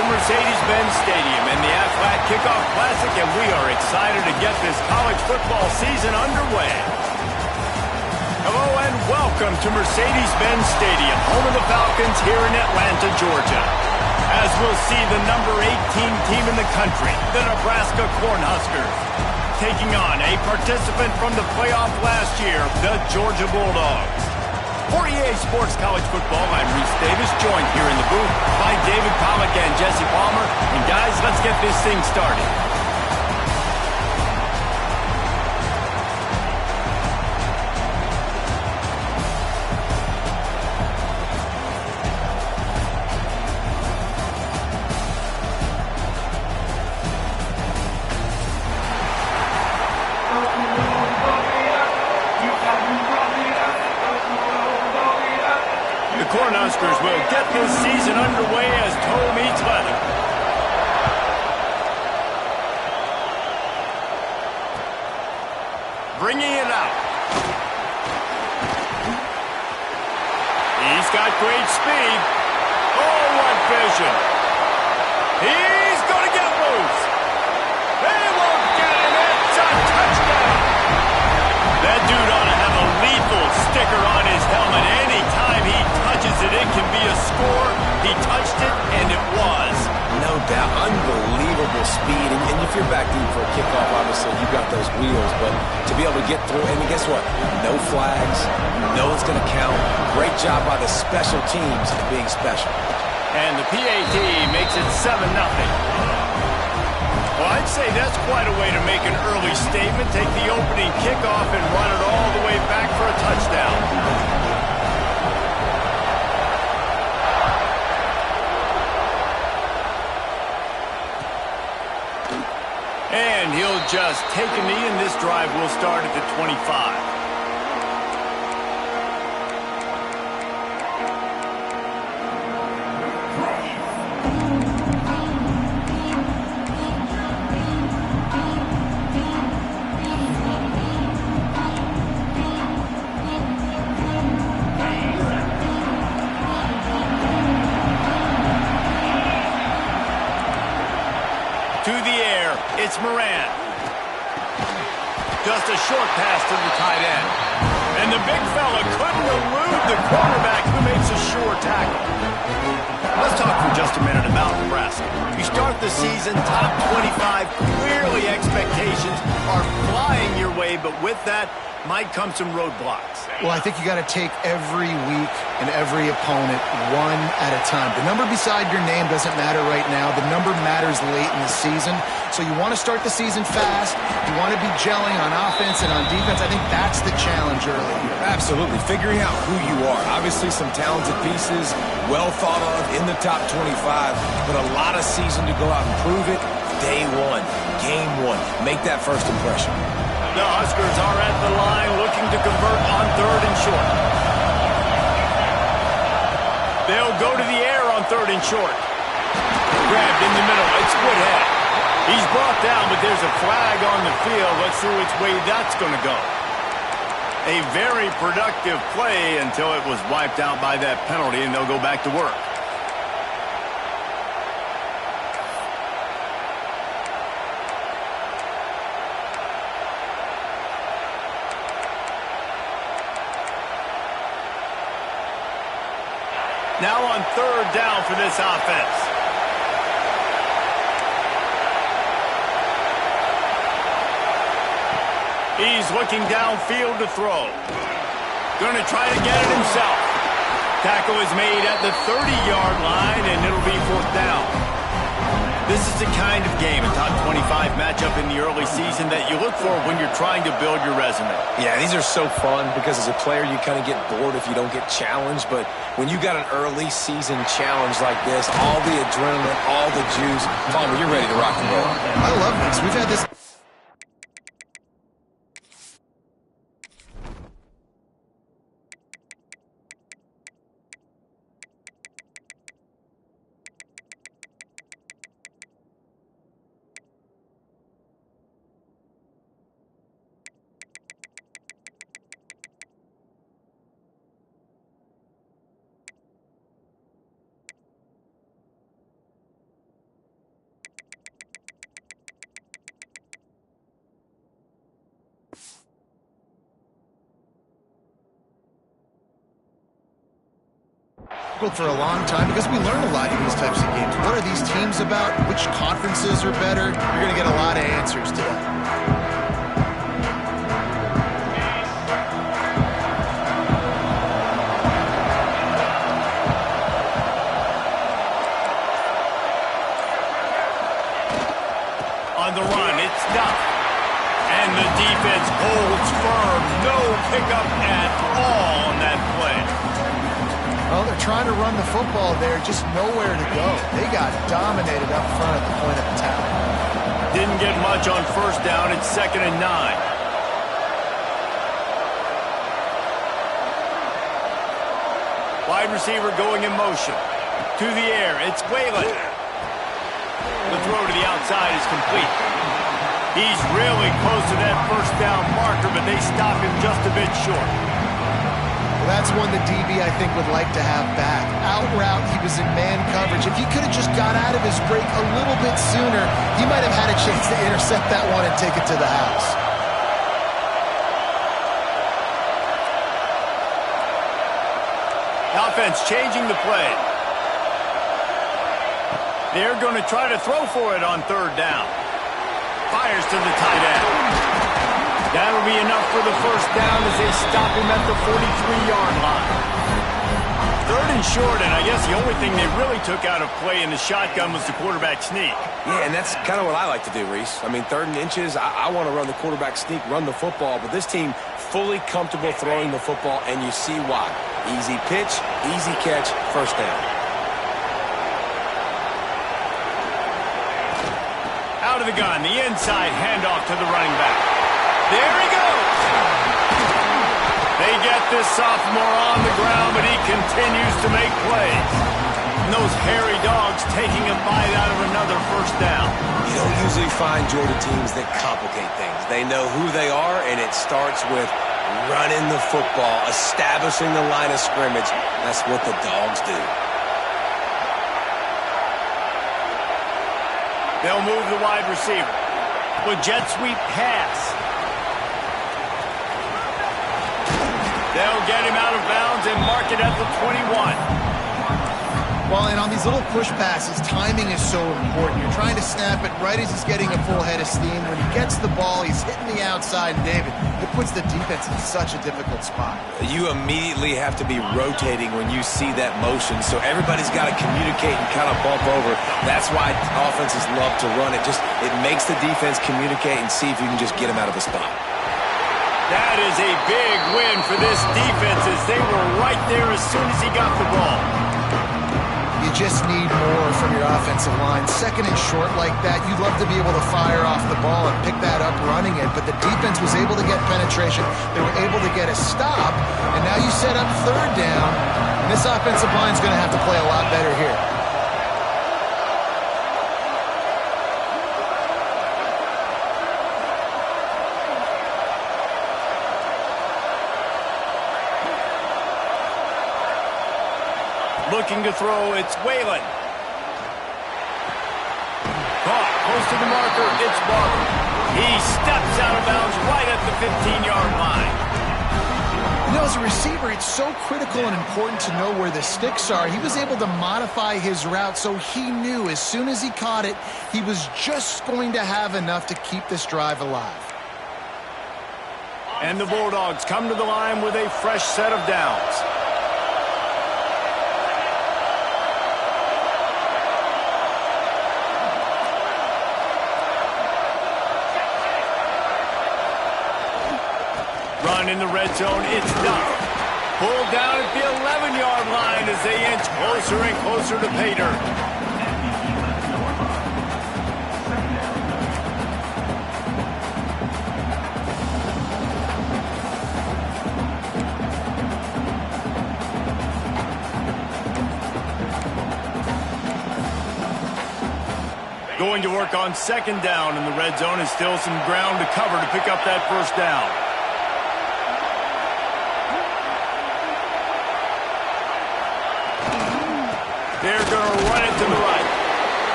Mercedes-Benz Stadium in the Aflac Kickoff Classic, and we are excited to get this college football season underway. Hello and welcome to Mercedes-Benz Stadium, home of the Falcons here in Atlanta, Georgia. As we'll see the number 18 team in the country, the Nebraska Cornhuskers, taking on a participant from the playoff last year, the Georgia Bulldogs. For EA Sports College Football, I'm Reese Davis, joined here in the booth by David Pollack and Jesse Palmer. And guys, let's get this thing started. Cornhuskers will get this season underway as toe meets leather. Bringing it out. He's got great speed. Oh, what vision. He's going to get loose. They won't get him. It's a touchdown. That dude ought to have a lethal sticker on his helmet. Anytime he touches it, it can be a score. He touched it, and it was. No doubt. Unbelievable speed. And if you're back deep for a kickoff, obviously, you've got those wheels. But to be able to get through, and guess what? No flags. No one's going to count. Great job by the special teams of being special. And the PAT makes it 7-0. Well, I'd say that's quite a way to make an early statement. Take the opening kickoff and run it all the way back for a touchdown. And he'll just take a knee, and this drive will start at the 25. It's Moran. Just a short pass to the tight end. And the big fella couldn't elude the quarterback who makes a sure tackle. Let's talk for just a minute about Nebraska. You start the season top 25. Clearly expectations are flying your way, but with that might come some roadblocks. Well, I think you got to take every week and every opponent one at a time. The number beside your name doesn't matter right now. The number matters late in the season. So you want to start the season fast. You want to be gelling on offense and on defense. I think that's the challenge early here. Absolutely. Figuring out who you are. Obviously some talented pieces, well thought of in the top 25, but a lot of season to go out and prove it. Day one, game one. Make that first impression. The Huskers are at the line looking to convert on 3rd and short. They'll go to the air on 3rd and short. Grabbed in the middle. It's Woodhead. He's brought down, but there's a flag on the field. Let's see which way that's going to go. A very productive play until it was wiped out by that penalty, and they'll go back to work. Now on 3rd down for this offense. He's looking downfield to throw. Going to try to get it himself. Tackle is made at the 30-yard line, and it'll be 4th down. This is the kind of game, a top 25 matchup in the early season that you look for when you're trying to build your resume. Yeah, these are so fun because as a player, you kind of get bored if you don't get challenged. But when you got an early season challenge like this, all the adrenaline, all the juice, Palmer, you're ready to rock and roll. I love this. We've had this for a long time because we learn a lot in these types of games. What are these teams about? Which conferences are better? You're going to get a lot of answers today. On the run, it's Duff. And the defense holds firm. No pickup at all on that play. Well, they're trying to run the football there, just nowhere to go. They got dominated up front at the point of attack. Didn't get much on first down. It's 2nd and 9. Wide receiver going in motion. To the air, it's Whalen. The throw to the outside is complete. He's really close to that first down marker, but they stop him just a bit short. Well, that's one the DB, I think, would like to have back. Out route, he was in man coverage. If he could have just got out of his break a little bit sooner, he might have had a chance to intercept that one and take it to the house. Offense changing the play. They're going to try to throw for it on 3rd down. Fires to the tight end. That'll be enough for the first down as they stop him at the 43-yard line. 3rd and short, and I guess the only thing they really took out of play in the shotgun was the quarterback sneak. Yeah, and that's kind of what I like to do, Reese. I mean, 3rd and inches, I want to run the quarterback sneak, run the football, but this team fully comfortable throwing the football, and you see why. Easy pitch, easy catch, first down. Out of the gun, the inside handoff to the running back. There he goes. They get this sophomore on the ground, but he continues to make plays. And those hairy dogs taking a bite out of another first down. You don't usually find Georgia teams that complicate things. They know who they are, and it starts with running the football, establishing the line of scrimmage. That's what the dogs do. They'll move the wide receiver. With jet sweep pass. They'll get him out of bounds and mark it at the 21. Well, and on these little push passes, timing is so important. You're trying to snap it right as he's getting a full head of steam. When he gets the ball, he's hitting the outside, and David, it puts the defense in such a difficult spot. You immediately have to be rotating when you see that motion, so everybody's got to communicate and kind of bump over. That's why offenses love to run it. It makes the defense communicate and see if you can just get him out of the spot. That is a big win for this defense as they were right there as soon as he got the ball. You just need more from your offensive line. 2nd and short like that, you'd love to be able to fire off the ball and pick that up running it, but the defense was able to get penetration. They were able to get a stop, and now you set up 3rd down, and this offensive line is going to have to play a lot better here. Looking to throw, it's Whalen. Caught, close to the marker, it's Barber. He steps out of bounds right at the 15-yard line. You know, as a receiver, it's so critical and important to know where the sticks are. He was able to modify his route so he knew as soon as he caught it, he was just going to have enough to keep this drive alive. And the Bulldogs come to the line with a fresh set of downs. Run in the red zone, it's Duff. Pulled down at the 11-yard line as they inch closer and closer to pay dirt. Going to work on 2nd down in the red zone, and still some ground to cover to pick up that first down. They're going to run it to the right.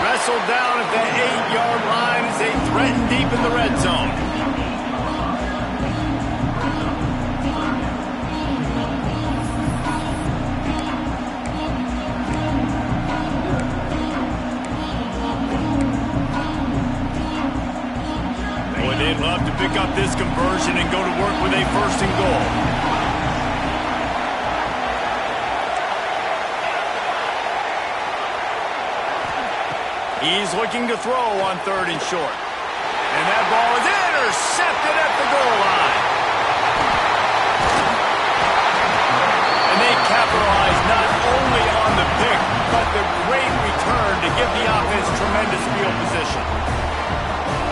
Wrestled down at the 8-yard line as they threaten deep in the red zone. Boy, they'd love to pick up this conversion and go to work with a first and goal. He's looking to throw on 3rd and short. And that ball is intercepted at the goal line. And they capitalize not only on the pick, but the great return to give the offense tremendous field position.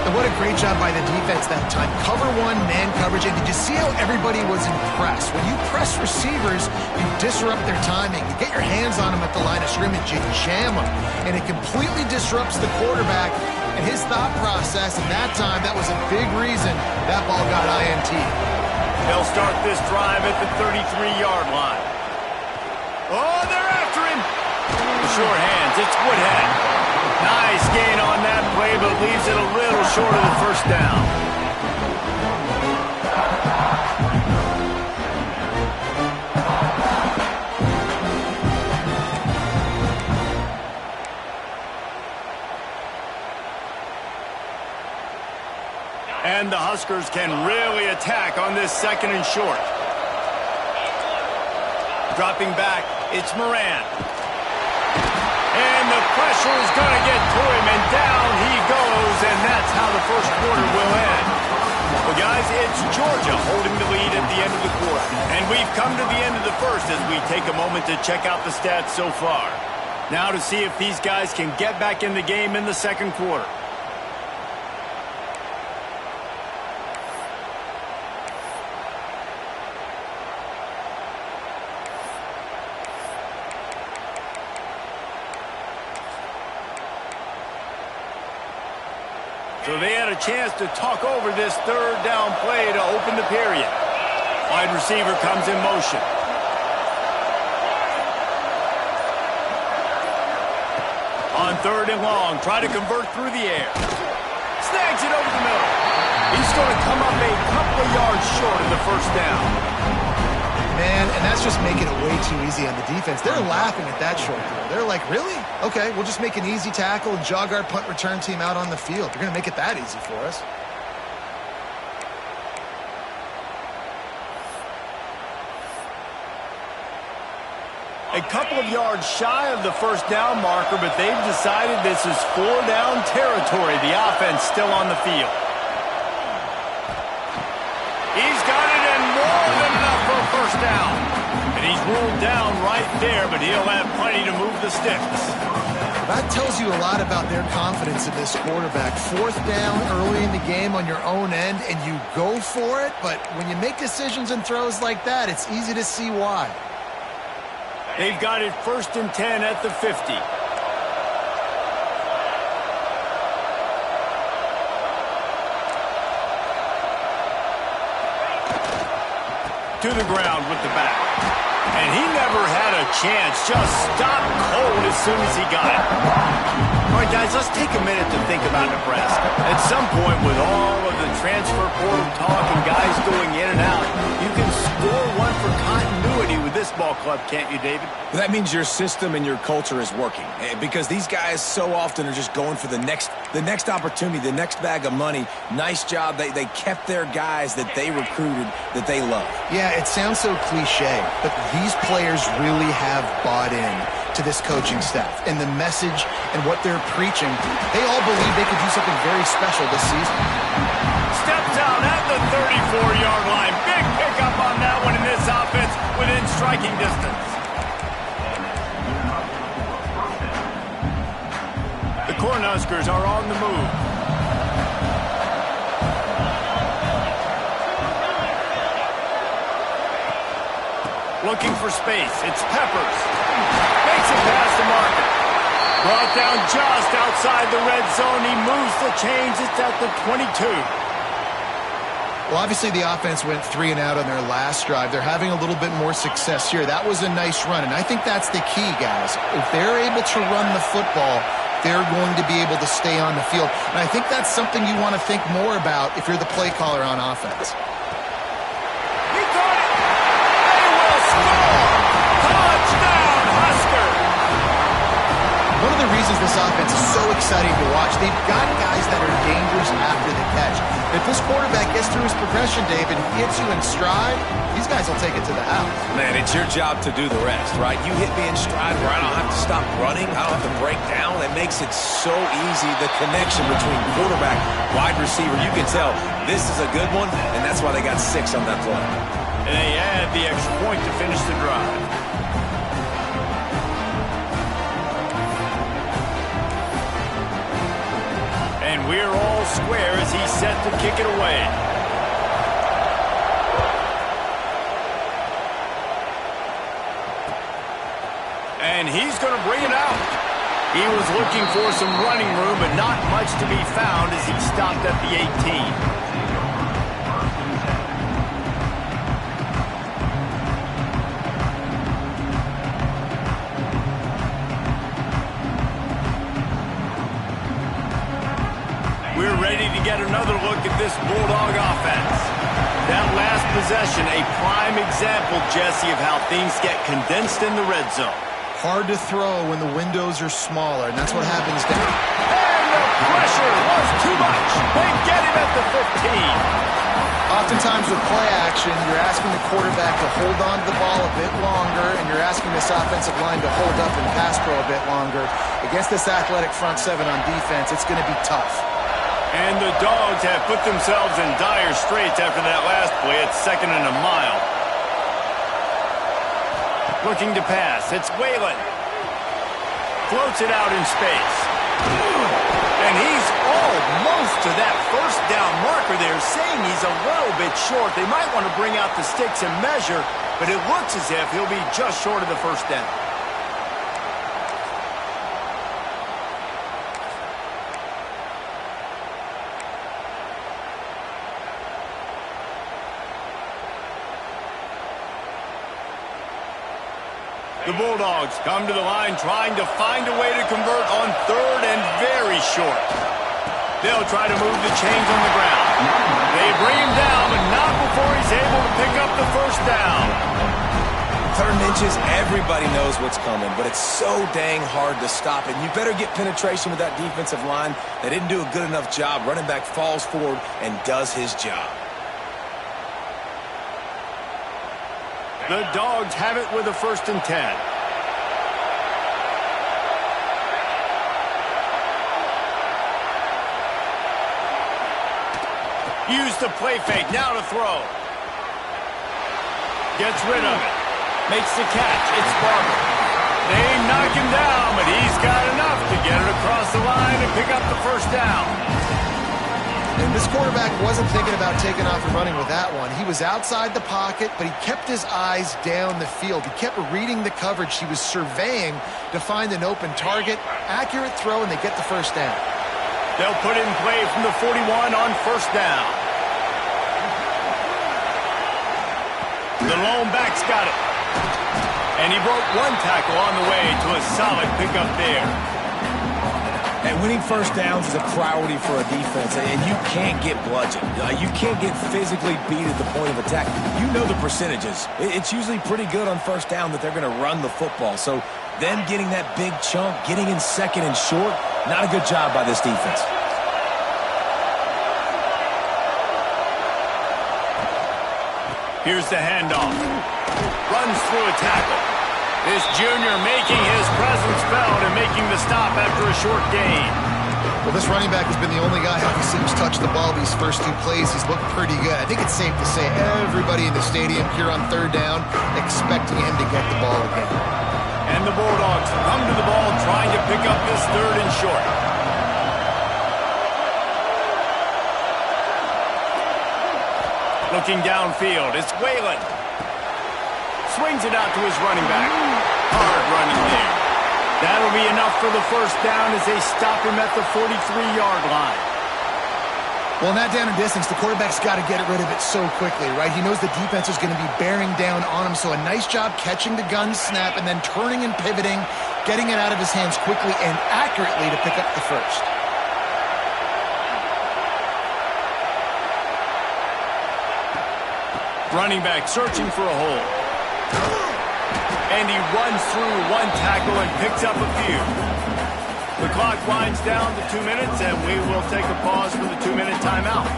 And what a great job by the defense that time. Cover one, man coverage, and did you see how everybody was impressed? When you press receivers, you disrupt their timing. You get your hands on them at the line of scrimmage, you jam them, and it completely disrupts the quarterback and his thought process. And that time, that was a big reason that ball got INT. They'll start this drive at the 33-yard line. Oh, they're after him. Short hands, it's Woodhead. Nice gain on that play, but leaves it a little short of the first down. And the Huskers can really attack on this 2nd and short. Dropping back, it's Moran. And the pressure is going to get to him, and down he goes, and that's how the first quarter will end. Well, guys, it's Georgia holding the lead at the end of the quarter. And we've come to the end of the first as we take a moment to check out the stats so far. Now to see if these guys can get back in the game in the second quarter. So they had a chance to talk over this 3rd down play to open the period. Wide receiver comes in motion. On 3rd and long, try to convert through the air. Snags it over the middle. He's going to come up a couple of yards short of the first down. Man, and that's just making it way too easy on the defense. They're laughing at that short throw. They're like, really? Okay, we'll just make an easy tackle and jog our punt return team out on the field. They're going to make it that easy for us. A couple of yards shy of the first down marker, but they've decided this is 4-down territory. The offense still on the field. He's got it, and more than enough for a first down. And he's ruled down right there, but he'll have plenty to move the sticks. That tells you a lot about their confidence in this quarterback. 4th down early in the game on your own end, and you go for it. But when you make decisions and throws like that, it's easy to see why. They've got it 1st and 10 at the 50. To the ground with the back. And he never had a chance. Just stopped cold as soon as he got it. All right, guys, let's take a minute to think about Nebraska. At some point, with all of the transfer portal talk and guys going in and out, you can score one for continuity with this ball club, can't you, David? Well, that means your system and your culture is working, because these guys so often are just going for the next opportunity, the next bag of money. Nice job. They kept their guys that they recruited, that they love. Yeah, it sounds so cliche, but these players really have bought in to this coaching staff and the message and what they're preaching. They all believe they could do something very special this season. Steps out at the 34-yard line. Big pickup on that one in this offense within striking distance. The Cornhuskers are on the move. Looking for space. It's Peppers. Makes it past the marker. Brought down just outside the red zone. He moves the chains. It's at the 22. Well, obviously the offense went 3 and out on their last drive. They're having a little bit more success here. That was a nice run, and I think that's the key, guys. If they're able to run the football, they're going to be able to stay on the field. And I think that's something you want to think more about if you're the play caller on offense. He got it! They will score! Touchdown, Husker! One of the reasons this offense is so exciting to watch, they've got guys that are dangerous after the catch. If this quarterback gets through his progression, David, he hits you in stride, these guys will take it to the house. Man, it's your job to do the rest, right? You hit me in stride where I don't have to stop running. I don't have to break down. It makes it so easy, the connection between quarterback, wide receiver. You can tell this is a good one, and that's why they got 6 on that play. And they add the extra point to finish the drive. And we're all square as he's set to kick it away. And he's going to bring it out. He was looking for some running room, but not much to be found as he stopped at the 18. We're ready to get another look at this Bulldog offense. That last possession, a prime example, Jesse, of how things get condensed in the red zone. Hard to throw when the windows are smaller, and that's what happens down. And the pressure was too much. They get him at the 15. Oftentimes with play action, you're asking the quarterback to hold on to the ball a bit longer, and you're asking this offensive line to hold up and pass pro a bit longer. Against this athletic front seven on defense, it's going to be tough. And the Dogs have put themselves in dire straits after that last play. It's 2nd and a mile. Looking to pass. It's Whalen. Floats it out in space. And he's almost to that first down marker there, saying he's a little bit short. They might want to bring out the sticks and measure, but it looks as if he'll be just short of the first down. The Bulldogs come to the line trying to find a way to convert on 3rd and very short. They'll try to move the chains on the ground. They bring him down, but not before he's able to pick up the first down. 3rd and inches, everybody knows what's coming, but it's so dang hard to stop it. You better get penetration with that defensive line. They didn't do a good enough job. Running back falls forward and does his job. The Dogs have it with a 1st and 10. Use the play fake, now to throw. Gets rid of it. Makes the catch, it's Barber. They knock him down, but he's got enough to get it across the line and pick up the first down. And this quarterback wasn't thinking about taking off and running with that one. He was outside the pocket, but he kept his eyes down the field. He kept reading the coverage. He was surveying to find an open target. Accurate throw, and they get the first down. They'll put it in play from the 41 on first down. The lone back's got it. And he broke one tackle on the way to a solid pickup there. And winning first downs is a priority for a defense, and you can't get bludgeoned. You can't get physically beat at the point of attack. You know the percentages. It's usually pretty good on first down that they're going to run the football. So them getting that big chunk, getting in 2nd and short, not a good job by this defense. Here's the handoff. Runs through a tackle. This junior making his presence felt and making the stop after a short gain. Well, this running back has been the only guy who seems touch the ball these first 2 plays. He's looked pretty good. I think it's safe to say everybody in the stadium here on 3rd down expecting him to get the ball again. And the Bulldogs come to the ball trying to pick up this 3rd and short. Looking downfield, it's Whalen. Swings it out to his running back. Hard running there. That'll be enough for the first down as they stop him at the 43-yard line. Well, in that down and distance, the quarterback's got to get rid of it so quickly, right? He knows the defense is going to be bearing down on him, so a nice job catching the gun snap and then turning and pivoting, getting it out of his hands quickly and accurately to pick up the first. Running back searching for a hole. And he runs through one tackle and picks up a few. The clock winds down to 2 minutes, and we will take a pause for the 2-minute timeout.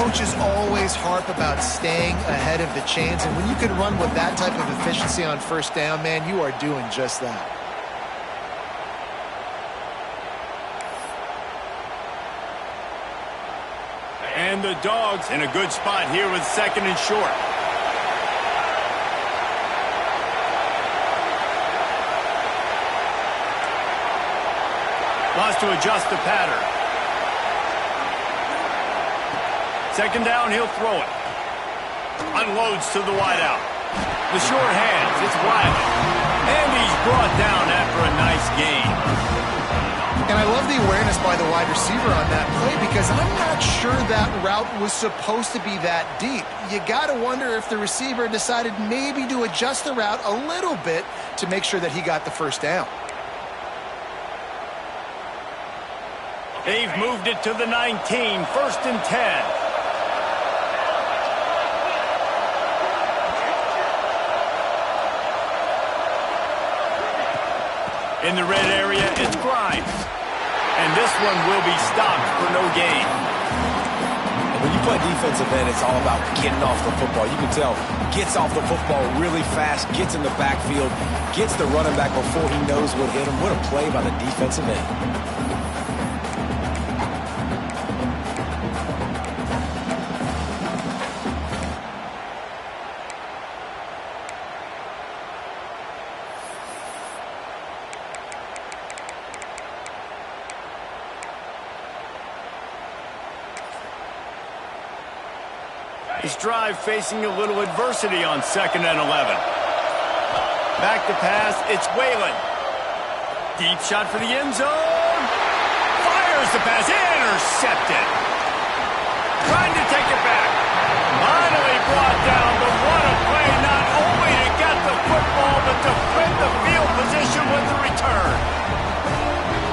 Coaches always harp about staying ahead of the chains, and when you can run with that type of efficiency on first down, man, you are doing just that. And the Dogs in a good spot here with 2nd and short. Wants to adjust the pattern. 2nd down, he'll throw it. Unloads to the wideout. The short hands, it's Wiley. And he's brought down after a nice gain. And I love the awareness by the wide receiver on that play because I'm not sure that route was supposed to be that deep. You got to wonder if the receiver decided maybe to adjust the route a little bit to make sure that he got the first down. They've moved it to the 19, 1st and 10. In the red area, it's Grimes. And this one will be stopped for no gain. And when you play defensive end, it's all about getting off the football. You can tell, gets off the football really fast, gets in the backfield, gets the running back before he knows what hit him. What a play by the defensive end. This drive facing a little adversity on 2nd and 11. Back to pass, it's Whalen. Deep shot for the end zone. Fires the pass, intercepted. Trying to take it back. Finally brought down, but what a play, not only to get the football, but to win the field position with the return.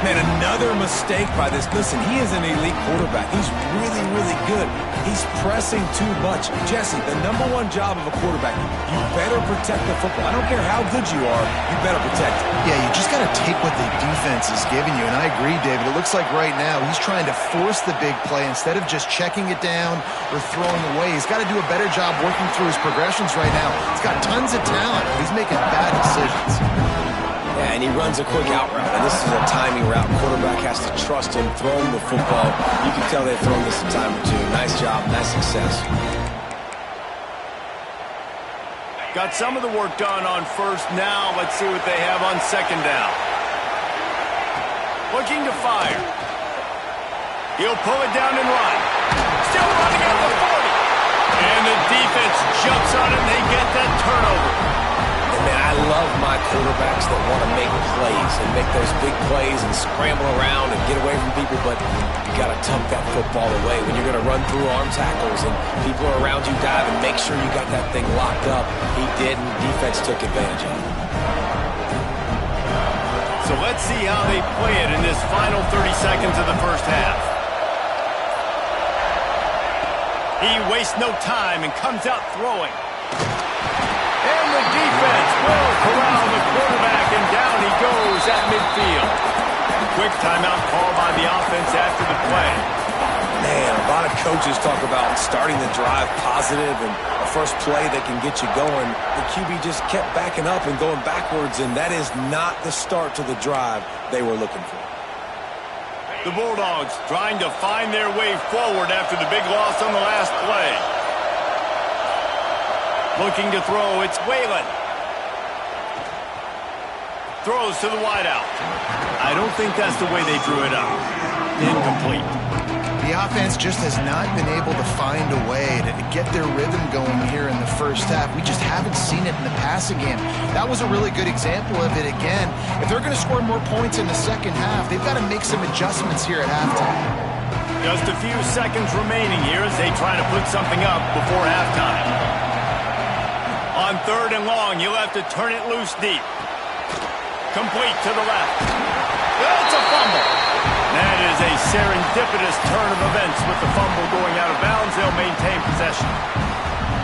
Man, another mistake by this. Listen, he is an elite quarterback. He's really, really good. He's pressing too much. Jesse, the #1 job of a quarterback, you better protect the football. I don't care how good you are, you better protect it. Yeah, you just got to take what the defense is giving you, and I agree, David. It looks like right now he's trying to force the big play instead of just checking it down or throwing away. He's got to do a better job working through his progressions right now. He's got tons of talent, but he's making bad decisions. Yeah, and he runs a quick out route, and this is a timing route. Quarterback has to trust him, throw him the football. You can tell they've thrown this a time or two. Nice job, nice success. Got some of the work done on 1st. Now let's see what they have on 2nd down. Looking to fire. He'll pull it down and run. Still running at the 40. And the defense jumps on it, and they get that turnover. Man, I love my quarterbacks that want to make plays and make those big plays and scramble around and get away from people, but you got to tuck that football away. When you're going to run through arm tackles and people are around you diving, make sure you got that thing locked up. He did, and defense took advantage of it. So let's see how they play it in this final 30 seconds of the 1st half. He wastes no time and comes out throwing. And the defense will corral the quarterback, and down he goes at midfield. Quick timeout call by the offense after the play. Man, a lot of coaches talk about starting the drive positive and a first play that can get you going. The QB just kept backing up and going backwards, and that is not the start to the drive they were looking for. The Bulldogs trying to find their way forward after the big loss on the last play. Looking to throw, it's Whalen. Throws to the wideout. I don't think that's the way they drew it up. Incomplete. The offense just has not been able to find a way to get their rhythm going here in the 1st half. We just haven't seen it in the passing game. That was a really good example of it again. If they're going to score more points in the 2nd half, they've got to make some adjustments here at halftime. Just a few seconds remaining here as they try to put something up before halftime. On 3rd and long, you'll have to turn it loose deep. Complete to the left. It's a fumble. That is a serendipitous turn of events with the fumble going out of bounds. They'll maintain possession.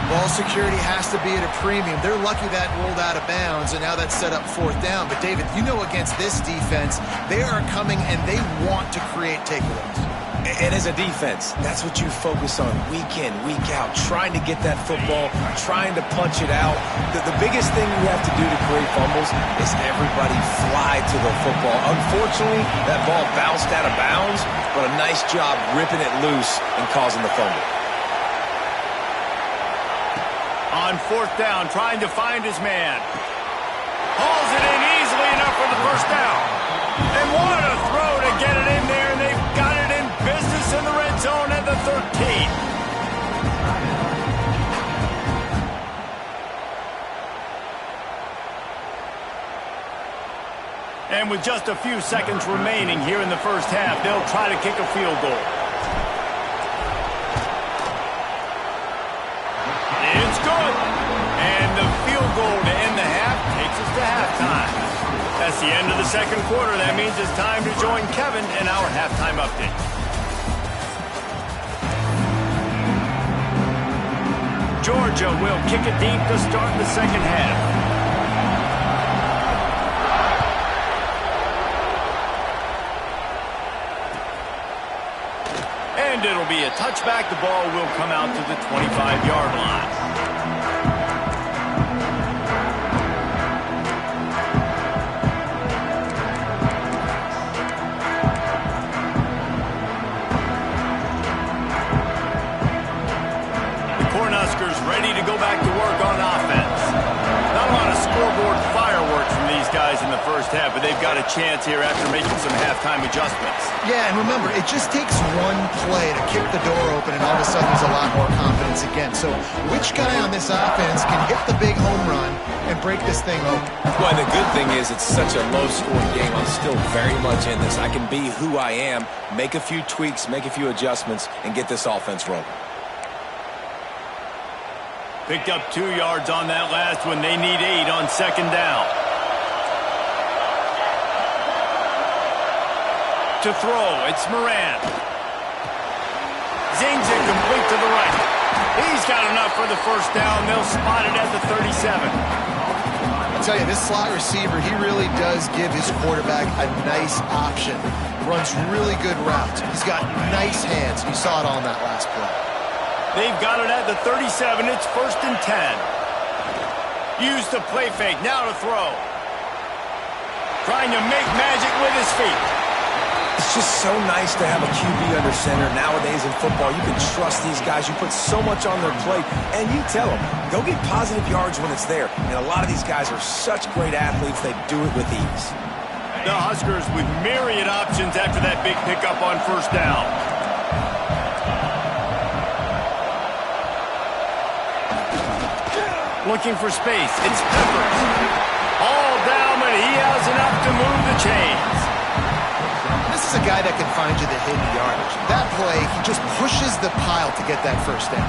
Ball security has to be at a premium. They're lucky that rolled out of bounds, and now that's set up 4th down. But, David, you know against this defense, they are coming and they want to create takeaways. And as a defense, that's what you focus on week in, week out, trying to get that football, trying to punch it out. The biggest thing you have to do to create fumbles is everybody fly to the football. Unfortunately, that ball bounced out of bounds, but a nice job ripping it loose and causing the fumble. On fourth down, trying to find his man. Hauls it in easily enough for the first down. And what a throw to get it in there, and they've got it in business in the red zone at the 13. And with just a few seconds remaining here in the first half, they'll try to kick a field goal. It's good. And the field goal to end the half takes us to halftime. That's the end of the second quarter. That means it's time to join Kevin in our halftime update. Georgia will kick it deep to start the second half. And it'll be a touchback. The ball will come out to the 25-yard line. Ready to go back to work on offense. Not a lot of scoreboard fireworks from these guys in the first half, but they've got a chance here after making some halftime adjustments. Yeah, and remember, it just takes one play to kick the door open, and all of a sudden there's a lot more confidence again. So which guy on this offense can hit the big home run and break this thing open? Well, the good thing is it's such a low-scoring game. I'm still very much in this. I can be who I am, make a few tweaks, make a few adjustments, and get this offense rolling. Picked up 2 yards on that last one. They need 8 on second down. To throw, it's Moran. Zings it complete to the right. He's got enough for the first down. They'll spot it at the 37. I'll tell you, this slot receiver, he really does give his quarterback a nice option. Runs really good routes. He's got nice hands. You saw it all in that last play. They've got it at the 37. It's 1st and 10. Use the play fake. Now to throw. Trying to make magic with his feet. It's just so nice to have a QB under center. Nowadays in football, you can trust these guys. You put so much on their plate, and you tell them, go get positive yards when it's there. And a lot of these guys are such great athletes, they do it with ease. The Huskers with myriad options after that big pickup on first down. Looking for space. It's Peppers. All down, but he has enough to move the chains. This is a guy that can find you the hidden yardage. That play, he just pushes the pile to get that first down.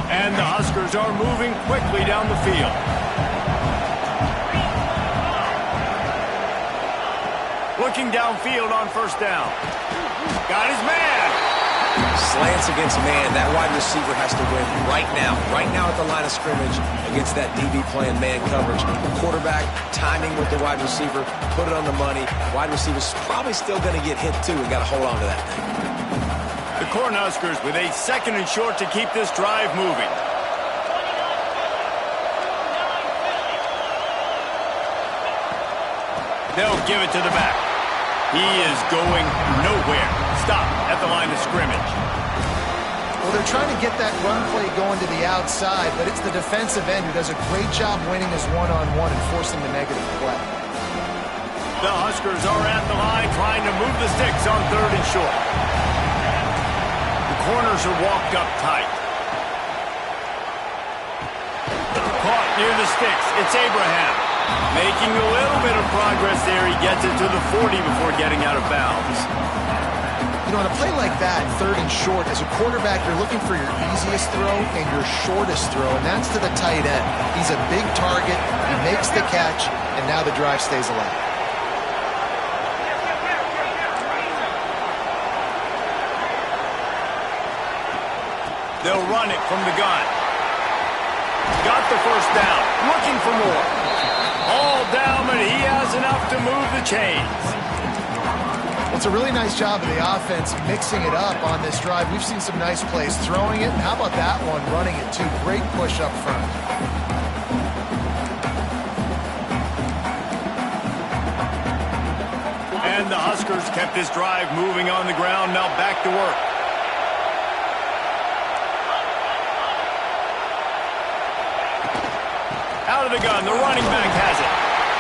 And the Huskers are moving quickly down the field. Looking downfield on first down. Got his man. Slants against man. That wide receiver has to win right now at the line of scrimmage against that DB playing man coverage. The quarterback timing with the wide receiver, put it on the money. Wide receiver's probably still going to get hit too. We got to hold on to that thing. The Cornhuskers with a 2nd and short to keep this drive moving. They'll give it to the back. He is going nowhere. Stop at the line of scrimmage. Well, they're trying to get that run play going to the outside, but it's the defensive end who does a great job winning his one-on-one and forcing the negative play. The Huskers are at the line trying to move the sticks on 3rd and short. The corners are walked up tight. Caught near the sticks. It's Abraham. Making a little bit of progress there. He gets it to the 40 before getting out of bounds. You know, on a play like that, 3rd and short, as a quarterback, you're looking for your easiest throw and your shortest throw, and that's to the tight end. He's a big target. He makes the catch, and now the drive stays alive. They'll run it from the gun. Got the first down. Looking for more. All down, but he has enough to move the chains. It's a really nice job of the offense mixing it up on this drive. We've seen some nice plays throwing it. How about that one running it too? Great push up front. And the Huskers kept this drive moving on the ground. Now back to work. Out of the gun, the running back has it.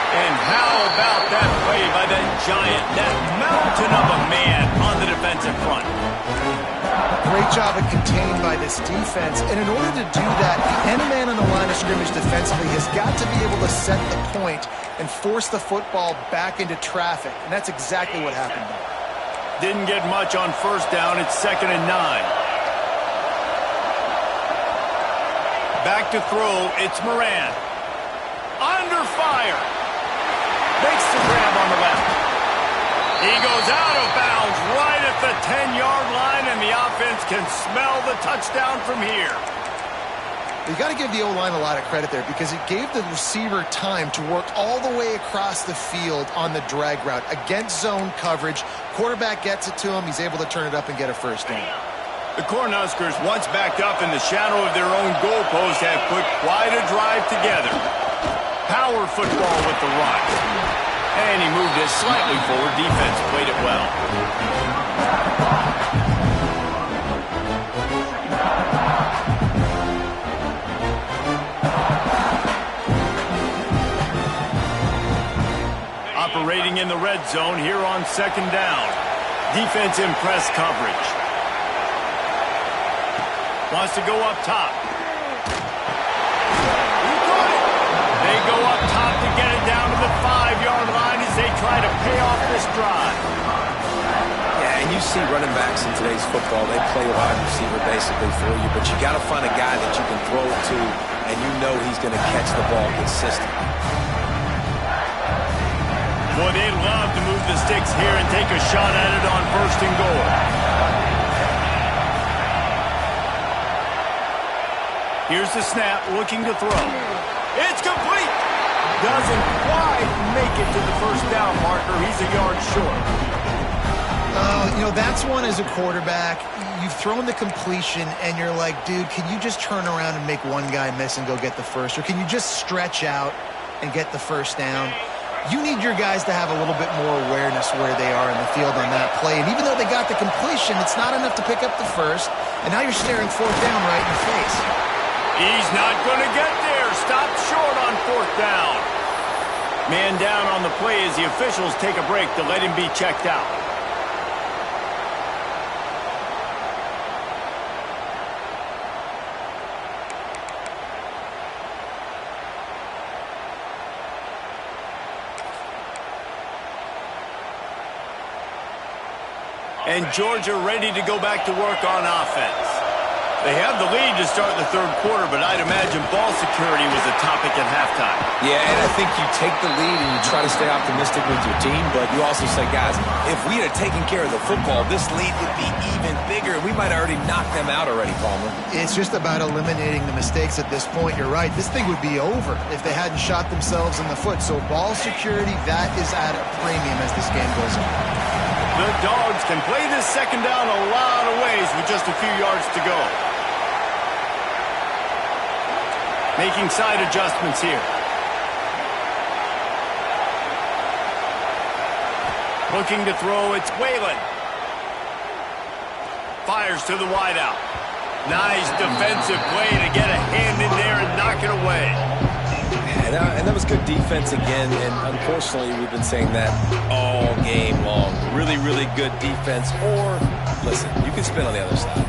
And how about that play by that giant, that mountain of a man on the defensive front? Great job of contained by this defense. And in order to do that, any man on the line of scrimmage defensively has got to be able to set the point and force the football back into traffic. And that's exactly what happened there. Didn't get much on first down. It's 2nd and 9. Back to throw. It's Moran. Under fire. Makes the grab on the left. He goes out of bounds right at the 10-yard line, and the offense can smell the touchdown from here. You got to give the O-line a lot of credit there because it gave the receiver time to work all the way across the field on the drag route against zone coverage. Quarterback gets it to him. He's able to turn it up and get a first down. The Cornhuskers, once backed up in the shadow of their own goalpost, have put quite a drive together. Power football with the run. And he moved it slightly forward. Defense played it well. Operating in the red zone here on 2nd down. Defense in press coverage. Wants to go up top. They go up top to get it down to the 5-yard line as they try to pay off this drive. Yeah, and you see running backs in today's football, they play wide receiver basically for you, but you got to find a guy that you can throw it to, and you know he's going to catch the ball consistently. Boy, they'd love to move the sticks here and take a shot at it on 1st and goal. Here's the snap, looking to throw. It's complete. Doesn't quite make it to the first down marker. He's a yard short. You know, that's one as a quarterback. You've thrown the completion, and you're like, dude, can you just turn around and make one guy miss and go get the first? Or can you just stretch out and get the first down? You need your guys to have a little bit more awareness where they are in the field on that play. And even though they got the completion, it's not enough to pick up the first. And now you're staring 4th down right in the face. He's not going to get there. Stopped short on 4th down. Man down on the play as the officials take a break to let him be checked out. And Georgia ready to go back to work on offense. They have the lead to start the 3rd quarter, but I'd imagine ball security was a topic at halftime. Yeah, and I think you take the lead and you try to stay optimistic with your team, but you also say, guys, if we had taken care of the football, this lead would be even bigger. We might have already knocked them out already, Palmer. It's just about eliminating the mistakes at this point. You're right. This thing would be over if they hadn't shot themselves in the foot. So ball security, that is at a premium as this game goes on. The Dogs can play this 2nd down a lot of ways with just a few yards to go. Making side adjustments here. Looking to throw, it's Whalen. Fires to the wideout. Nice defensive play to get a hand in there and knock it away. And that was good defense again, and unfortunately we've been saying that all game long. Really, really good defense, or, listen, you can spin on the other side.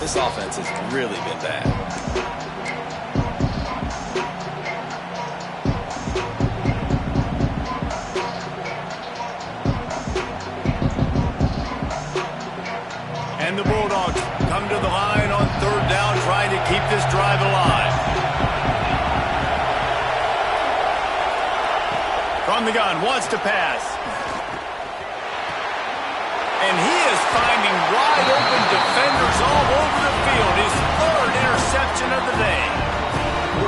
This offense has really been bad. And the Bulldogs come to the line on 3rd down, trying to keep this drive alive. From the gun, wants to pass. And he is finding wide open defenders all over the field. His 3rd reception of the day.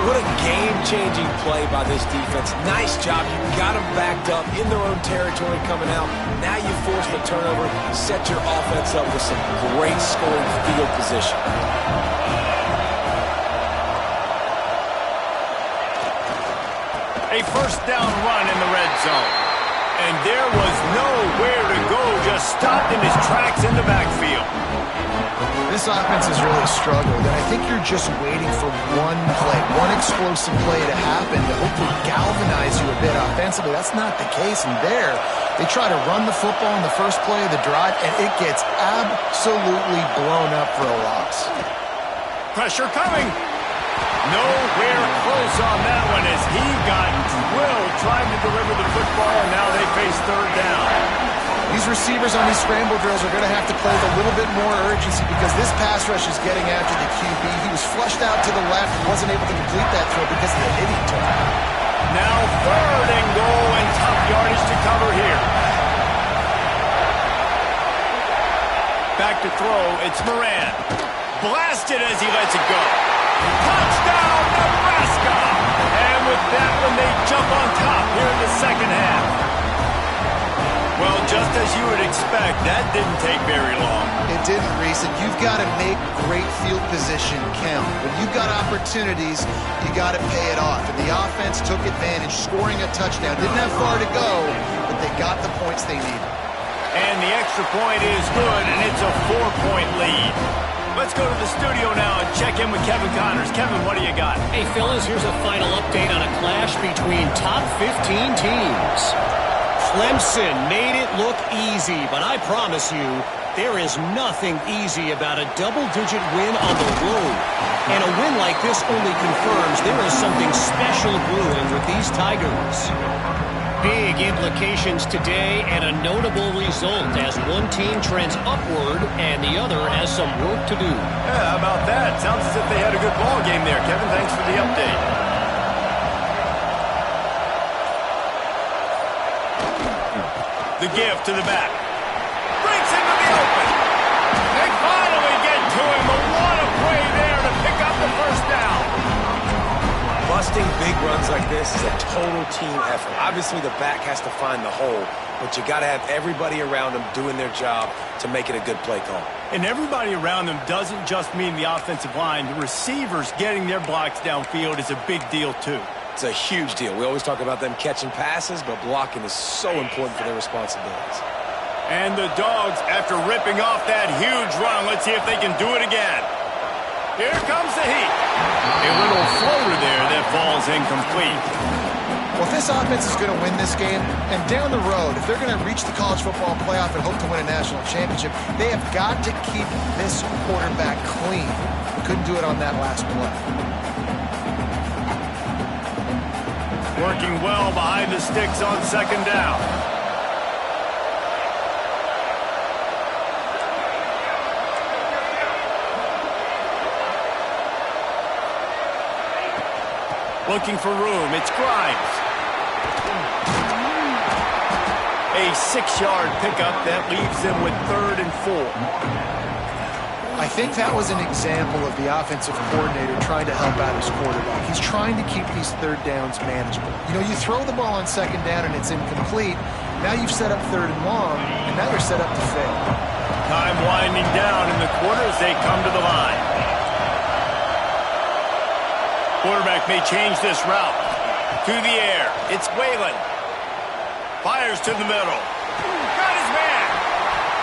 What a game-changing play by this defense. Nice job. You got them backed up in their own territory coming out. Now you force the turnover, set your offense up with some great scoring field position. A first down run in the red zone. And there was nowhere to go, just stopped in his tracks in the backfield. This offense has really struggled, and I think you're just waiting for one play, one explosive play to happen to hopefully galvanize you a bit offensively. That's not the case, and there, they try to run the football in the first play of the drive, and it gets absolutely blown up for a loss. Pressure coming. Nowhere close on that one as he got drilled trying to deliver the football, and now they face third down. These receivers on these scramble drills are going to have to play with a little bit more urgency because this pass rush is getting after the QB. He was flushed out to the left and wasn't able to complete that throw because of the hit he took. Now third and goal and top yardage to cover here. Back to throw, it's Moran. Blasted as he lets it go. Touchdown, Nebraska! And with that one, they jump on top here in the second half. Well, just as you would expect, that didn't take very long. It didn't, Reese, and you've got to make great field position count. When you've got opportunities, you got to pay it off. And the offense took advantage, scoring a touchdown. Didn't have far to go, but they got the points they needed. And the extra point is good, and it's a 4-point lead. Let's go to the studio now and check in with Kevin Connors. Kevin, what do you got? Hey, fellas, here's a final update on a clash between top 15 teams. Clemson made it look easy, but I promise you, there is nothing easy about a double-digit win on the road. And a win like this only confirms there is something special brewing with these Tigers. Big implications today and a notable result as one team trends upward and the other has some work to do. Yeah, how about that? Sounds as if they had a good ball game there. Kevin, thanks for the update. The give to the back. Breaks into the open. They finally get to him. But what a play there to pick up the first down. Busting big runs like this is a total team effort. Obviously, the back has to find the hole, but you got to have everybody around them doing their job to make it a good play call. And everybody around them doesn't just mean the offensive line. The receivers getting their blocks downfield is a big deal, too. It's a huge deal. We always talk about them catching passes, but blocking is so important for their responsibilities. And the Dogs, after ripping off that huge run, let's see if they can do it again. Here comes the heat. A little floater there that falls incomplete. Well, if this offense is going to win this game, and down the road, if they're going to reach the college football playoff and hope to win a national championship, they have got to keep this quarterback clean. Couldn't do it on that last play. Working well behind the sticks on second down. Looking for room, it's Grimes. A 6-yard pickup that leaves them with 3rd and 4. I think that was an example of the offensive coordinator trying to help out his quarterback. He's trying to keep these third downs manageable. You know, you throw the ball on second down and it's incomplete. Now you've set up 3rd and long, and now you're set up to fail. Time winding down in the quarter as they come to the line. Quarterback may change this route. To the air. It's Whalen. Fires to the middle. Got his man.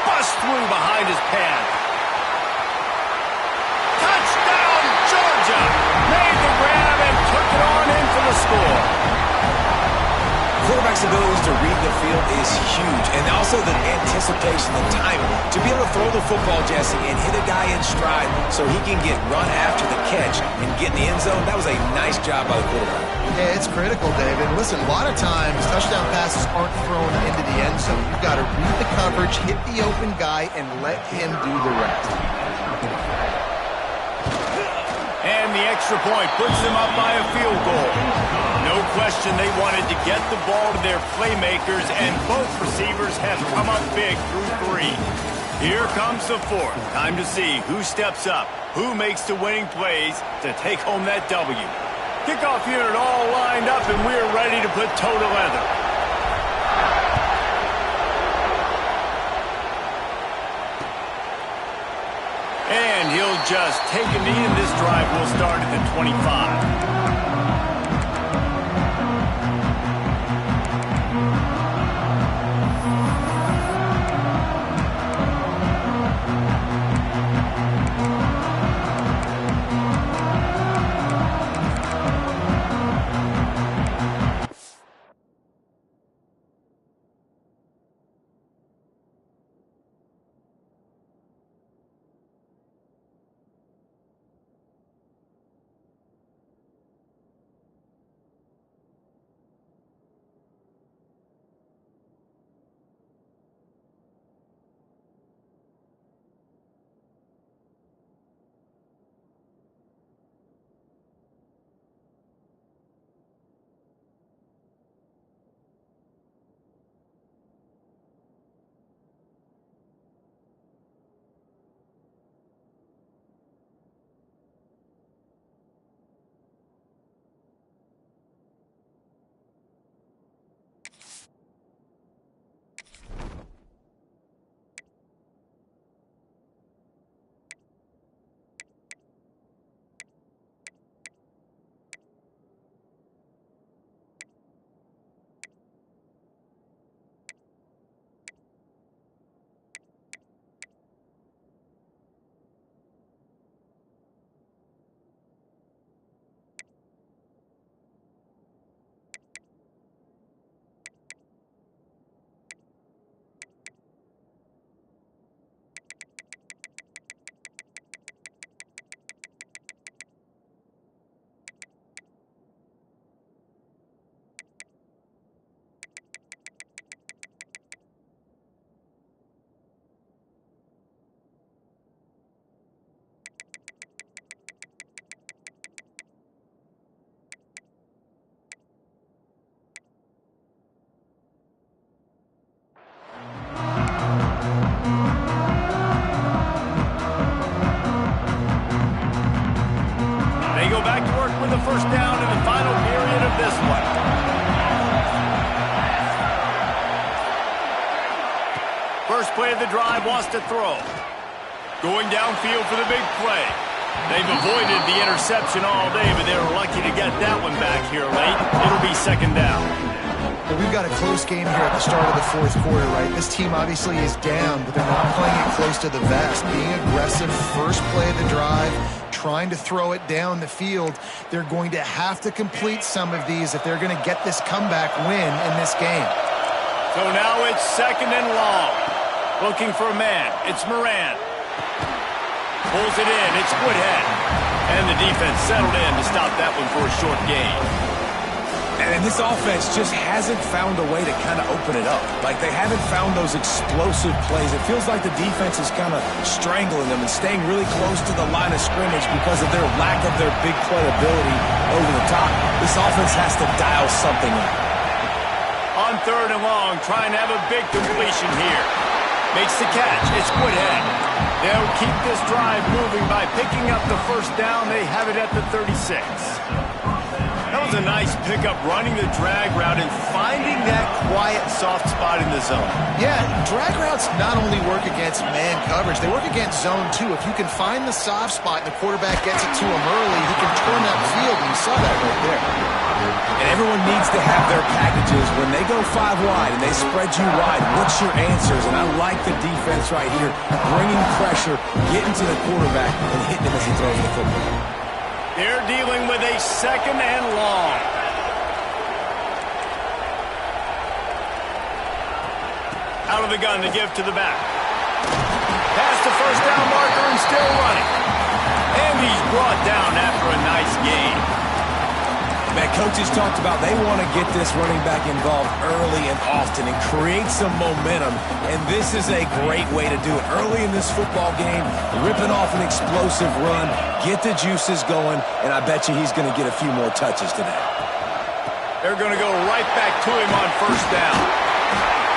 Bust through behind his pad. Touchdown, Georgia. Made the grab and took it on in for the score. Quarterback's abilities to read the field is huge, and also the anticipation, the timing. To be able to throw the football, Jesse, and hit a guy in stride so he can get run after the catch and get in the end zone, that was a nice job by the quarterback. Yeah, it's critical, David. Listen, a lot of times touchdown passes aren't thrown into the end zone. You've got to read the coverage, hit the open guy, and let him do the rest. And the extra point puts them up by a field goal. No question they wanted to get the ball to their playmakers, and both receivers have come up big through 3. Here comes the fourth. Time to see who steps up, who makes the winning plays to take home that W. Kickoff unit all lined up, and we're ready to put toe to leather. And he'll just take a knee, and this drive will start at the 25. The first down in the final period of this one. First play of the drive, wants to throw. Going downfield for the big play. They've avoided the interception all day, but they were lucky to get that one back here late. It'll be second down. Well, we've got a close game here at the start of the fourth quarter, right? This team obviously is down, but they're not playing it close to the vest. Being aggressive, first play of the drive, trying to throw it down the field. They're going to have to complete some of these if they're going to get this comeback win in this game. So now it's second and long. Looking for a man. It's Moran. Pulls it in. It's Woodhead. And the defense settled in to stop that one for a short gain. And this offense just hasn't found a way to kind of open it up. Like, they haven't found those explosive plays. It feels like the defense is kind of strangling them and staying really close to the line of scrimmage because of their lack of their big play ability over the top. This offense has to dial something up. On third and long, trying to have a big completion here. Makes the catch. It's Woodhead. They'll keep this drive moving by picking up the first down. They have it at the 36. That was a nice pickup, running the drag route and finding that quiet, soft spot in the zone. Yeah, drag routes not only work against man coverage, they work against zone too. If you can find the soft spot and the quarterback gets it to him early, he can turn that field, and you saw that right there. And everyone needs to have their packages. When they go 5 wide and they spread you wide, what's your answers? And I like the defense right here, bringing pressure, getting to the quarterback, and hitting him as he throws the football. They're dealing with a second and long. Out of the gun to give to the back. Past the first down marker and still running. And he's brought down after a nice gain. Man, coaches talked about they want to get this running back involved early and often and create some momentum, and this is a great way to do it. Early in this football game, ripping off an explosive run, get the juices going, and I bet you he's going to get a few more touches today. They're going to go right back to him on first down.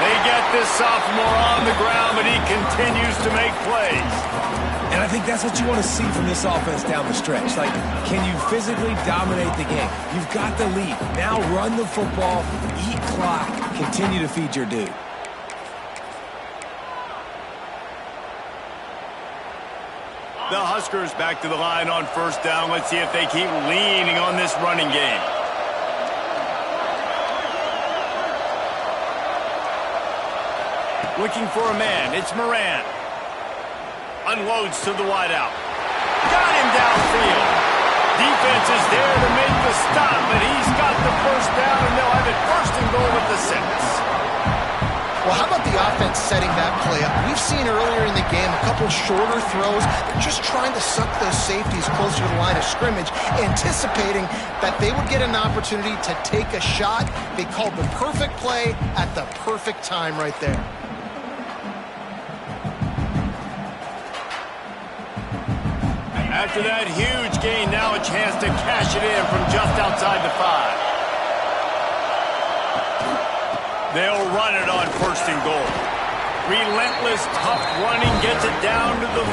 They get this sophomore on the ground, but he continues to make plays. And I think that's what you want to see from this offense down the stretch. Like, can you physically dominate the game? You've got the lead. Now run the football, eat clock, continue to feed your dude. The Huskers back to the line on first down. Let's see if they keep leaning on this running game. Looking for a man. It's Moran. Unloads to the wideout. Got him downfield. Defense is there to make the stop, but he's got the first down, and they'll have it first and goal at the 6. Well, how about the offense setting that play up? We've seen earlier in the game a couple shorter throws. They're just trying to suck those safeties closer to the line of scrimmage, anticipating that they would get an opportunity to take a shot. They called the perfect play at the perfect time right there. After that huge gain, now a chance to cash it in from just outside the 5. They'll run it on first and goal. Relentless, tough running gets it down to the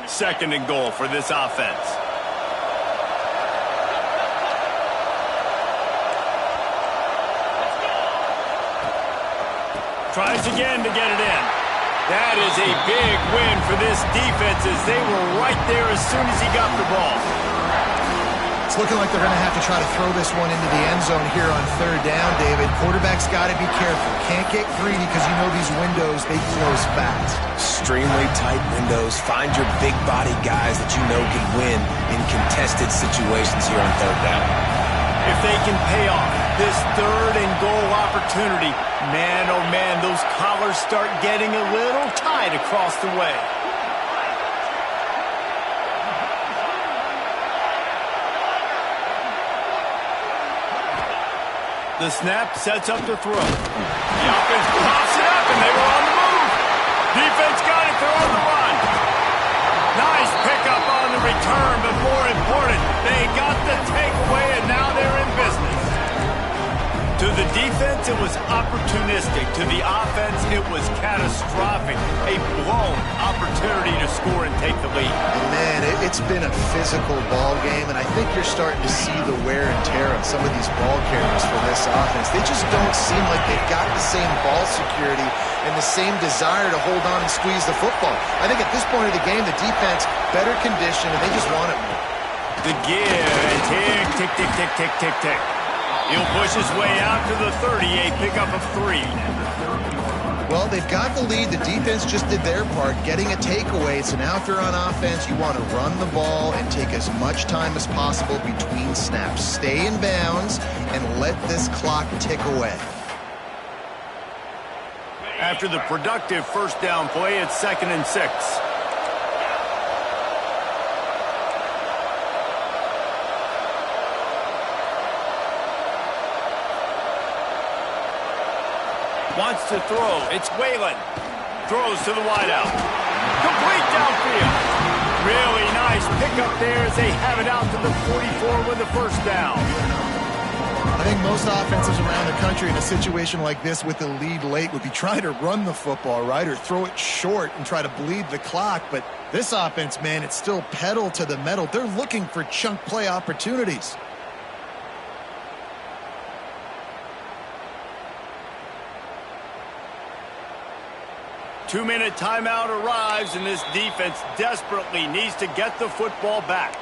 4. Second and goal for this offense. Tries again to get it in. That is a big win for this defense as they were right there as soon as he got the ball. It's looking like they're going to have to try to throw this one into the end zone here on third down, David. Quarterback's got to be careful. Can't get greedy because you know these windows, they close fast. Extremely tight windows. Find your big body guys that you know can win in contested situations here on third down. If they can pay off this third and goal opportunity, man, oh man, those collars start getting a little tight across the way. The snap sets up the throw. The offense pops it up, and they were on the move. Defense got it. They're on the run. Nice pickup on the return, but more important, they got the takeaway, and now they're in business. To the defense, it was opportunistic. To the offense, it was catastrophic. A blown opportunity to score and take the lead. And man, it's been a physical ball game, and I think you're starting to see the wear and tear on some of these ball carriers for this offense. They just don't seem like they've got the same ball security and the same desire to hold on and squeeze the football. I think at this point of the game, the defense better conditioned, and they just want it more. The give, and tick, tick, tick, tick, tick, tick, tick. He'll push his way out to the 38, pickup of 3. Well, they've got the lead. The defense just did their part, getting a takeaway. So now if you're on offense, you want to run the ball and take as much time as possible between snaps. Stay in bounds and let this clock tick away. After the productive first down play, it's 2nd and 6. Wants to throw. It's Whalen. Throws to the wideout. Complete downfield. Really nice pickup there as they have it out to the 44 with the first down. I think most offenses around the country in a situation like this with the lead late would be trying to run the football, right, or throw it short and try to bleed the clock. But this offense, man, it's still pedal to the metal. They're looking for chunk play opportunities. Two-minute timeout arrives, and this defense desperately needs to get the football back.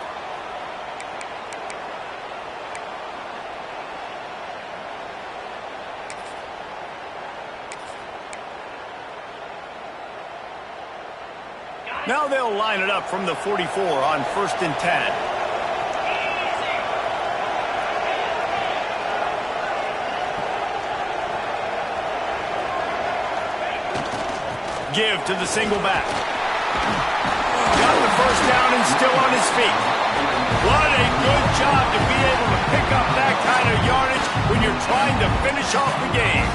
Now they'll line it up from the 44 on 1st and 10. Give to the single back. Got the first down and still on his feet. What a good job to be able to pick up that kind of yardage when you're trying to finish off the game.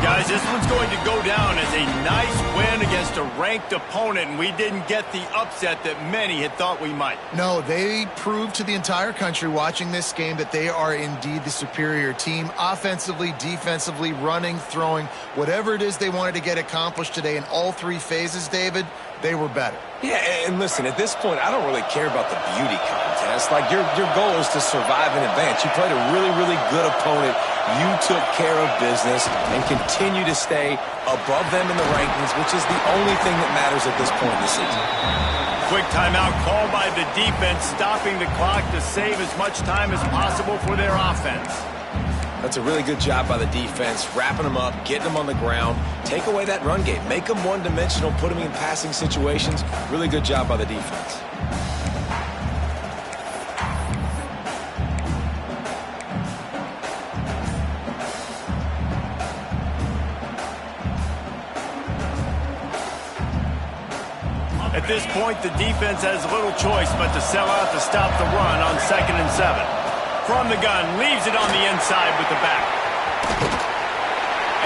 Guys, this one's going to go down as a nice win against a ranked opponent, and we didn't get the upset that many had thought we might. No, they proved to the entire country watching this game that they are indeed the superior team. Offensively, defensively, running, throwing, whatever it is they wanted to get accomplished today in all three phases, David, they were better. Yeah, and listen, at this point, I don't really care about the beauty contest. Like, your goal is to survive and advance. You played a really, really good opponent. You took care of business and continue to stay above them in the rankings, which is the only thing that matters at this point in the season. Quick timeout called by the defense, stopping the clock to save as much time as possible for their offense. That's a really good job by the defense, wrapping them up, getting them on the ground. Take away that run game. Make them one-dimensional, put them in passing situations. Really good job by the defense. At this point, the defense has little choice but to sell out to stop the run on 2nd and 7. From the gun, leaves it on the inside with the back.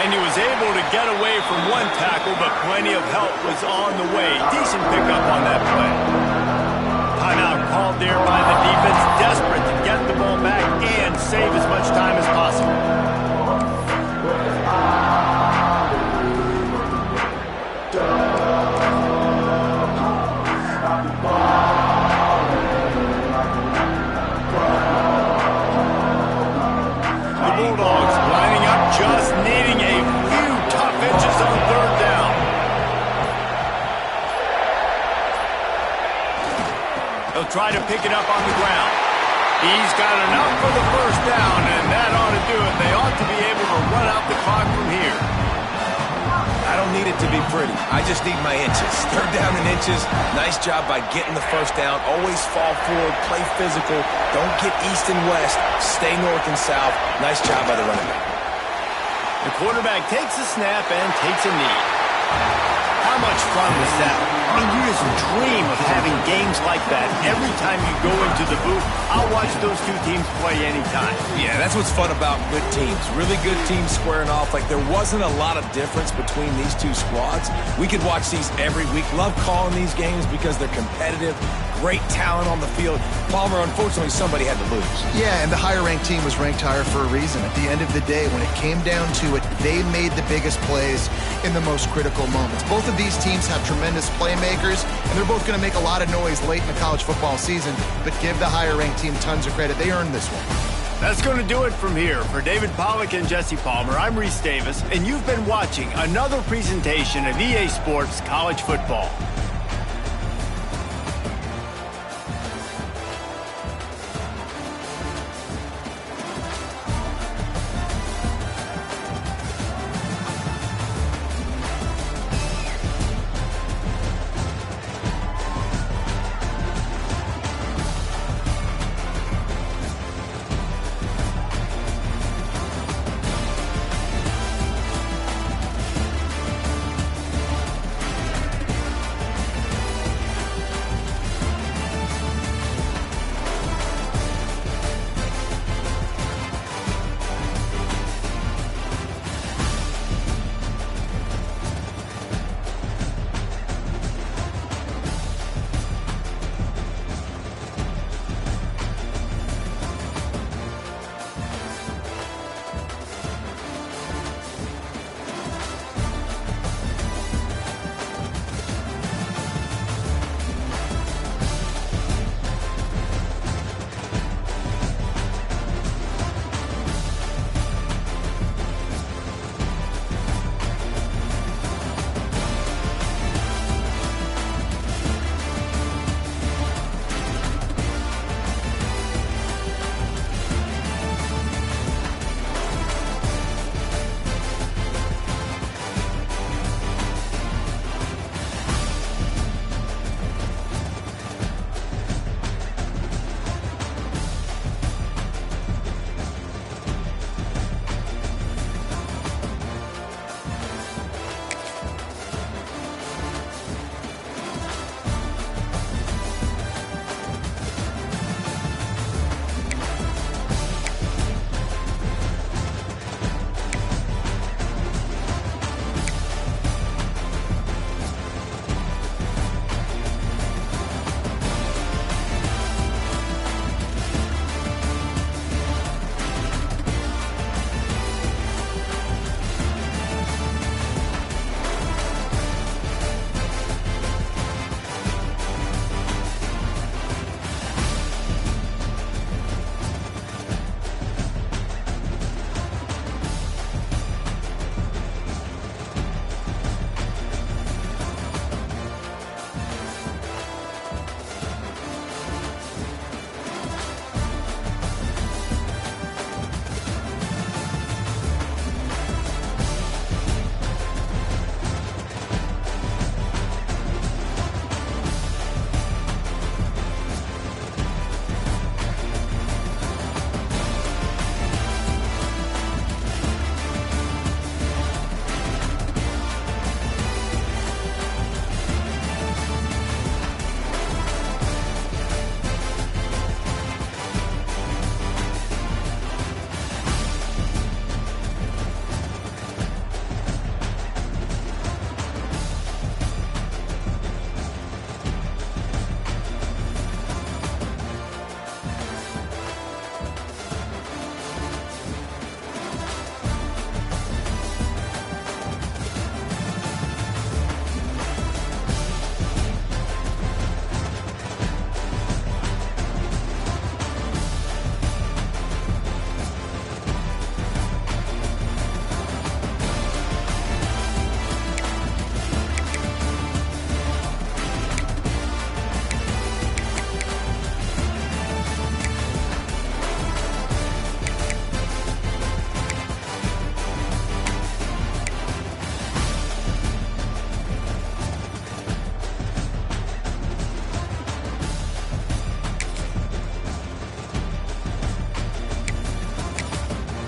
And he was able to get away from one tackle, but plenty of help was on the way. Decent pickup on that play. Timeout called there by the defense, desperate to get the ball back and save as much time as possible. Bulldogs lining up, just needing a few tough inches on 3rd down. He'll try to pick it up on the ground. He's got enough for the 1st down, and that ought to do it. They ought to be able to run out the clock from here. I don't need it to be pretty. I just need my inches. 3rd down in inches. Nice job by getting the 1st down. Always fall forward, play physical. Don't get east and west. Stay north and south. Nice job by the running back. The quarterback takes a snap and takes a knee. How much fun was that? I mean, you just dream of having games like that. Every time you go into the booth, I'll watch those two teams play anytime. Yeah, that's what's fun about good teams. Really good teams squaring off. Like, there wasn't a lot of difference between these two squads. We could watch these every week. Love calling these games because they're competitive. Great talent on the field. Palmer, unfortunately, somebody had to lose. Yeah, and the higher-ranked team was ranked higher for a reason. At the end of the day, when it came down to it, they made the biggest plays in the most critical moments. Both of these teams have tremendous playmakers, and they're both going to make a lot of noise late in the college football season, but give the higher-ranked team tons of credit. They earned this one. That's going to do it from here. For David Pollack and Jesse Palmer, I'm Reese Davis, and you've been watching another presentation of EA Sports College Football.